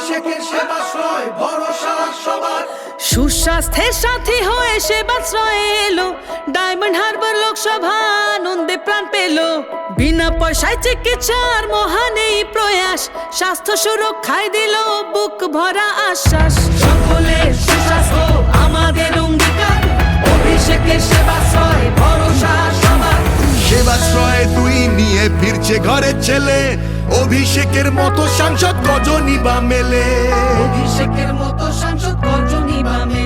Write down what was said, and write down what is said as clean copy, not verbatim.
অভিষেকের সেবাশ্রয় ভরসা সবার। সুস্বাস্থ্যের সাথী হয়ে সেবাশ্রয়ে এলো ডায়মন্ড হারবার লোকসভা, আনন্দে প্রাণ পেল। বিনা পয়সায় চিকিৎসার মহান এই প্রয়াস, স্বাস্থ্য সুরক্ষায় দিল বুক ভরা আশ্বাস। সকলের সুস্বাস্থ্য আমাদের অঙ্গীকার, অভিষেকের সেবাশ্রয় ভরসা সবার। সেবাশ্রয়ে তুই নিয়ে ফিরছে ঘরের ছেলে, অভিষেকের মতো সাংসদ গজনী বা মেলে। অভিষেকের মতো সাংসদ গজনী বা মেলে।